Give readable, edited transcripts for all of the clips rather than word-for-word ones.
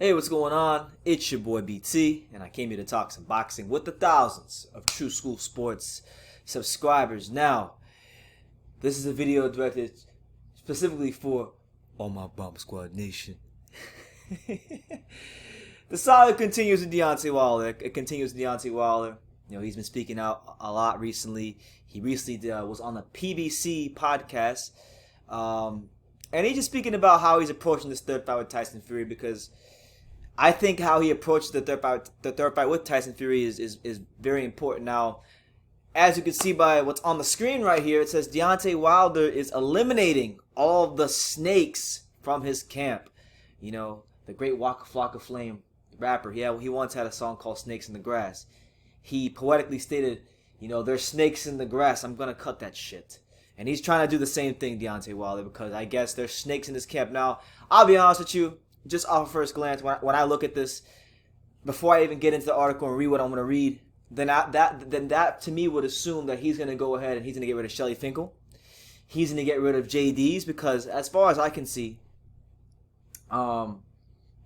Hey, what's going on? It's your boy BT, and I came here to talk some boxing with the thousands of True School Sports subscribers. Now, this is a video directed specifically for all my Bomb Squad Nation. The saga continues with Deontay Wilder. It continues with Deontay Wilder. He's been speaking out a lot recently. He recently was on the PBC podcast, and he's just speaking about how he's approaching this third fight with Tyson Fury, because I think how he approached the third fight with Tyson Fury is very important. Now, as you can see by what's on the screen right here, it says Deontay Wilder is eliminating all of the snakes from his camp. The great Waka Flocka Flame rapper, he once had a song called Snakes in the Grass. He poetically stated, there's snakes in the grass, I'm going to cut that shit. And he's trying to do the same thing, Deontay Wilder, because I guess there's snakes in his camp. Now, I'll be honest with you, just off of first glance, when I look at this, before I even get into the article and read what I'm going to read, then that to me would assume that he's going to go ahead and he's going to get rid of Shelly Finkel. He's going to get rid of JD's, because as far as I can see,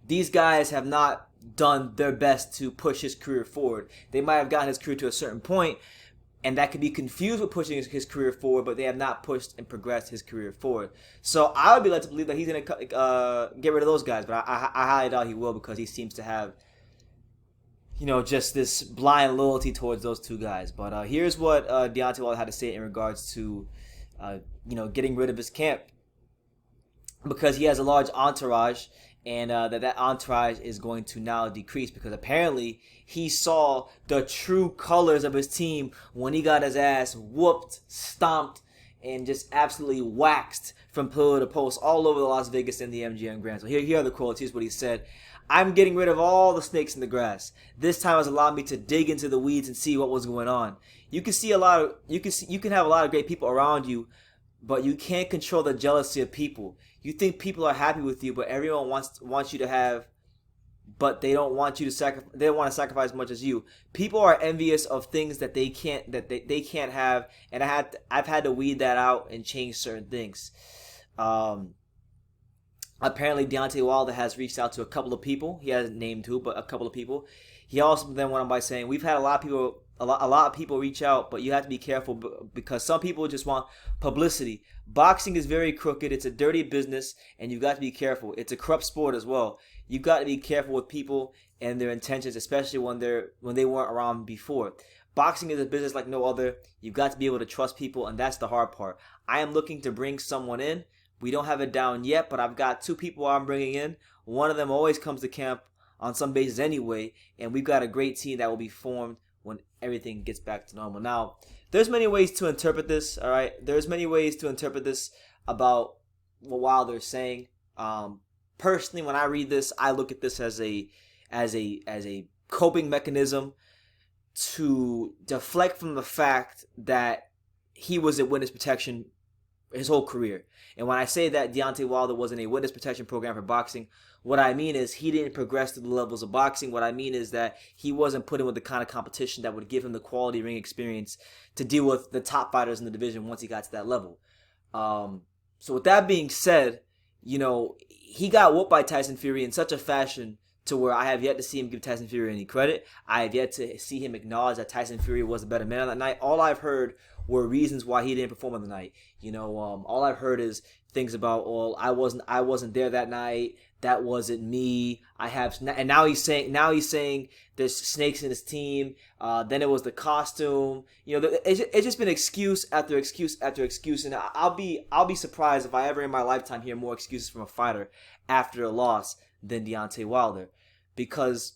these guys have not done their best to push his career forward. They might have gotten his career to a certain point, and that could be confused with pushing his career forward, but they have not pushed and progressed his career forward. So I would be led to believe that he's going to get rid of those guys, but I highly doubt he will, because he seems to have, just this blind loyalty towards those two guys. But here's what Deontay Wilder had to say in regards to, getting rid of his camp, because he has a large entourage, and that entourage is going to now decrease, because apparently he saw the true colors of his team when he got his ass whooped, stomped, and just absolutely waxed from pillar to post all over the Las Vegas and the MGM Grand. So here are the quotes. Here's what he said. "I'm getting rid of all the snakes in the grass. This time has allowed me to dig into the weeds and see what was going on. You can have a lot of great people around you, but you can't control the jealousy of people. You think people are happy with you, but everyone wants you to have, but they don't want you to they don't want to sacrifice as much as you. People are envious of things that they can't have, and I've had to weed that out and change certain things." Apparently, Deontay Wilder has reached out to a couple of people. He hasn't named who, but a couple of people. He also then went on by saying, "We've had a lot of people reach out, but you have to be careful, because some people just want publicity. Boxing is very crooked. It's a dirty business, and you've got to be careful. It's a corrupt sport as well. You've got to be careful with people and their intentions, especially when they weren't around before. Boxing is a business like no other. You've got to be able to trust people, and that's the hard part. I am looking to bring someone in. We don't have it down yet, but I've got two people I'm bringing in. One of them always comes to camp on some basis anyway, and we've got a great team that will be formed when everything gets back to normal." Now, there's many ways to interpret this, all right? There's many ways to interpret this about what Wilder's saying. Personally, when I read this, I look at this as a coping mechanism to deflect from the fact that he was in witness protection his whole career. And when I say that Deontay Wilder was in a witness protection program for boxing, what I mean is he didn't progress to the levels of boxing. What I mean is that he wasn't put in with the kind of competition that would give him the quality ring experience to deal with the top fighters in the division once he got to that level. So with that being said, he got whooped by Tyson Fury in such a fashion to where I have yet to see him give Tyson Fury any credit. I have yet to see him acknowledge that Tyson Fury was a better man on that night. All I've heard were reasons why he didn't perform on the night. All I've heard is things about, "Well, I wasn't there that night. That wasn't me. And now he's saying there's snakes in his team. Then it was the costume. It's just been excuse after excuse after excuse. And I'll be surprised if I ever in my lifetime hear more excuses from a fighter after a loss than Deontay Wilder, because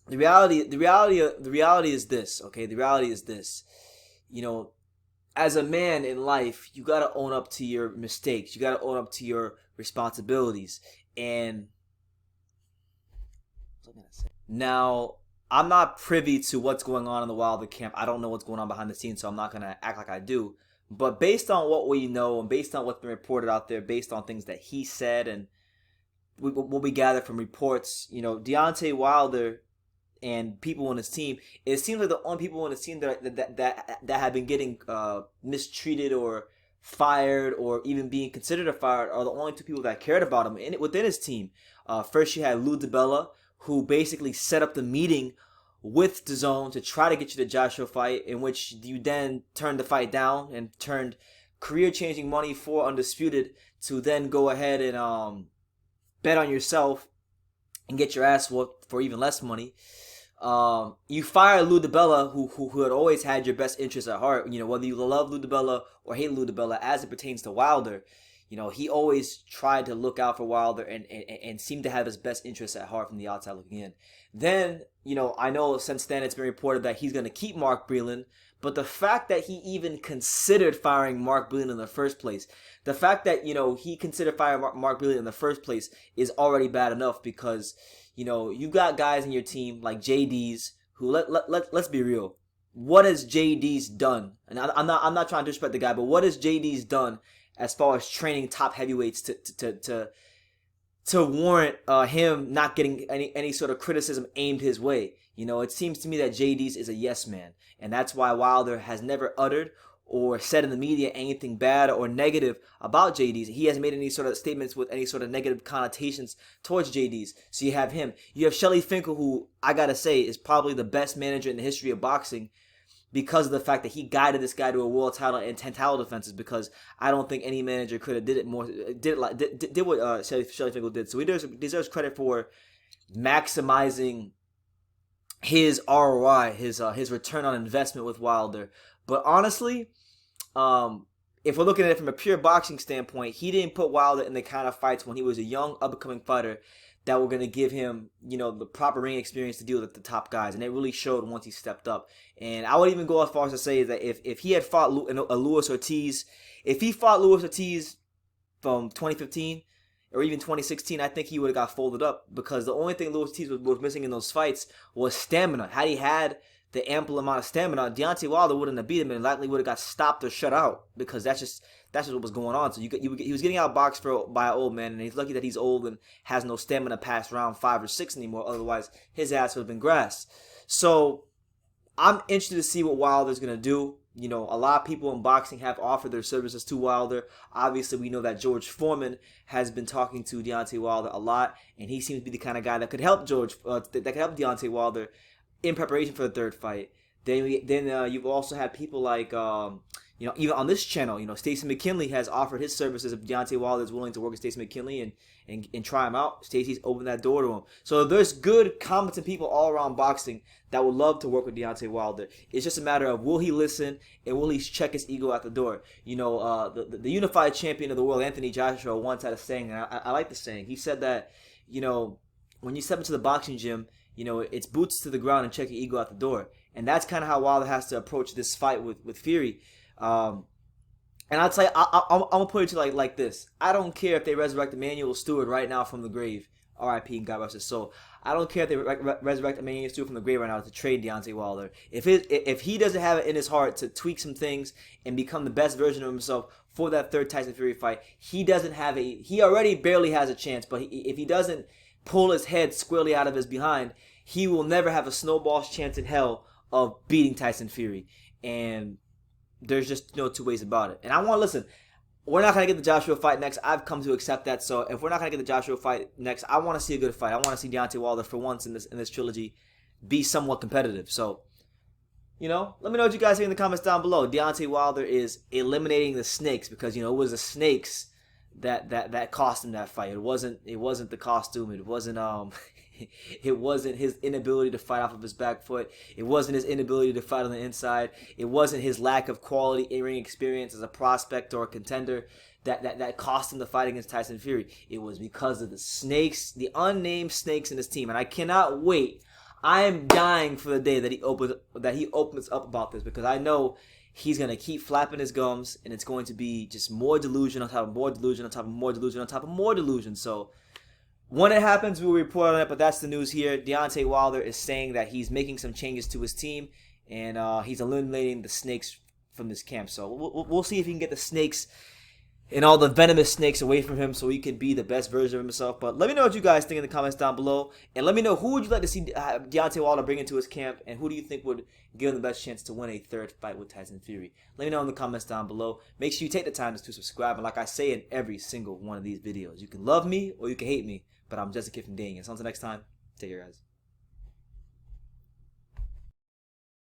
the reality is this. Okay, the reality is this. As a man in life, you got to own up to your mistakes. You got to own up to your responsibilities. And now, I'm not privy to what's going on in the Wilder camp. I don't know what's going on behind the scenes, so I'm not going to act like I do. But based on what we know, and based on what's been reported out there, based on things that he said, and what we gather from reports, Deontay Wilder and people on his team, it seems like the only people on his team that have been getting mistreated or fired or even being considered a fired are the only two people that cared about him within his team. First, you had Lou DiBella, who basically set up the meeting with DAZN to try to get you the Joshua fight, in which you then turned the fight down and turned career-changing money for Undisputed to then go ahead and bet on yourself and get your ass whooped for even less money. You fired Lou DiBella, who had always had your best interests at heart. You know, whether you love Lou DiBella or hate Lou DiBella, as it pertains to Wilder, you know, he always tried to look out for Wilder and seemed to have his best interests at heart from the outside looking in. Then, you know, I know since then it's been reported that he's going to keep Mark Breland, but the fact that he even considered firing Mark Breland in the first place, the fact that, you know, he considered firing Mark Breland in the first place is already bad enough, because, you know, you got guys in your team like JD's who, let's be real. What has JD's done? And I'm not trying to disrespect the guy, but what has JD's done as far as training top heavyweights to warrant him not getting any sort of criticism aimed his way? You know, it seems to me that JD's is a yes man, and that's why Wilder has never uttered or said in the media anything bad or negative about JD's. He hasn't made any sort of statements with any sort of negative connotations towards JD's. So you have him. You have Shelly Finkel, who I gotta say is probably the best manager in the history of boxing, because of the fact that he guided this guy to a world title and 10 title defenses, because I don't think any manager could have did what Shelly Finkel did. So he deserves credit for maximizing his ROI, his return on investment with Wilder. But honestly, if we're looking at it from a pure boxing standpoint, he didn't put Wilder in the kind of fights when he was a young, up-and-coming fighter that were going to give him, you know, the proper ring experience to deal with the top guys. And it really showed once he stepped up. And I would even go as far as to say that if he had fought Luis Ortiz, if he fought Luis Ortiz from 2015 or even 2016, I think he would have got folded up, because the only thing Luis Ortiz was missing in those fights was stamina. Had he had the ample amount of stamina, Deontay Wilder wouldn't have beat him and likely would have got stopped or shut out, because that's just what was going on. So he was getting outboxed by an old man, and he's lucky that he's old and has no stamina past round 5 or 6 anymore. Otherwise, his ass would have been grass. So I'm interested to see what Wilder's going to do. You know, a lot of people in boxing have offered their services to Wilder. Obviously, we know that George Foreman has been talking to Deontay Wilder a lot, and he seems to be the kind of guy that could help Deontay Wilder in preparation for the third fight. Then you've also had people like, you know, even on this channel, you know, Stacey McKinley has offered his services if Deontay Wilder is willing to work with Stacey McKinley and try him out. Stacey's opened that door to him. So there's good, competent people all around boxing that would love to work with Deontay Wilder. It's just a matter of, will he listen and will he check his ego at the door? You know, the unified champion of the world, Anthony Joshua, once had a saying, and I like the saying. He said that, you know, when you step into the boxing gym, you know, it's boots to the ground and check your ego at the door. And that's kind of how Wilder has to approach this fight with Fury. And I'll tell you, I'm going to put it to like this. I don't care if they resurrect Emmanuel Stewart right now from the grave. R.I.P. and God rest his soul. I don't care if they resurrect Emmanuel Stewart from the grave right now to trade Deontay Wilder. If he doesn't have it in his heart to tweak some things and become the best version of himself for that third Tyson Fury fight, he already barely has a chance. But if he doesn't pull his head squarely out of his behind, he will never have a snowball's chance in hell of beating Tyson Fury. And there's just no two ways about it. And I want to listen. We're not going to get the Joshua fight next. I've come to accept that. So if we're not going to get the Joshua fight next, I want to see a good fight. I want to see Deontay Wilder for once in this trilogy be somewhat competitive. So, you know, let me know what you guys think in the comments down below. Deontay Wilder is eliminating the snakes, because, you know, it was the snakes that cost him that fight. It wasn't the costume. It wasn't it wasn't his inability to fight off of his back foot. It wasn't his inability to fight on the inside. It wasn't his lack of quality in-ring experience as a prospect or a contender that cost him the fight against Tyson Fury. It was because of the snakes, the unnamed snakes in his team. And I cannot wait. I am dying for the day that he opens up about this, because I know he's going to keep flapping his gums, and it's going to be just more delusion on top of more delusion on top of more delusion on top of more delusion. So when it happens, we'll report on it, but that's the news here. Deontay Wilder is saying that he's making some changes to his team, and he's eliminating the snakes from this camp. So we'll see if he can get the snakes and all the venomous snakes away from him so he can be the best version of himself. But let me know what you guys think in the comments down below. And let me know, who would you like to see Deontay Wilder bring into his camp, and who do you think would give him the best chance to win a third fight with Tyson Fury? Let me know in the comments down below. Make sure you take the time to subscribe. And like I say in every single one of these videos, you can love me or you can hate me, But I'm just a kid from Dane. So until next time, take care, guys.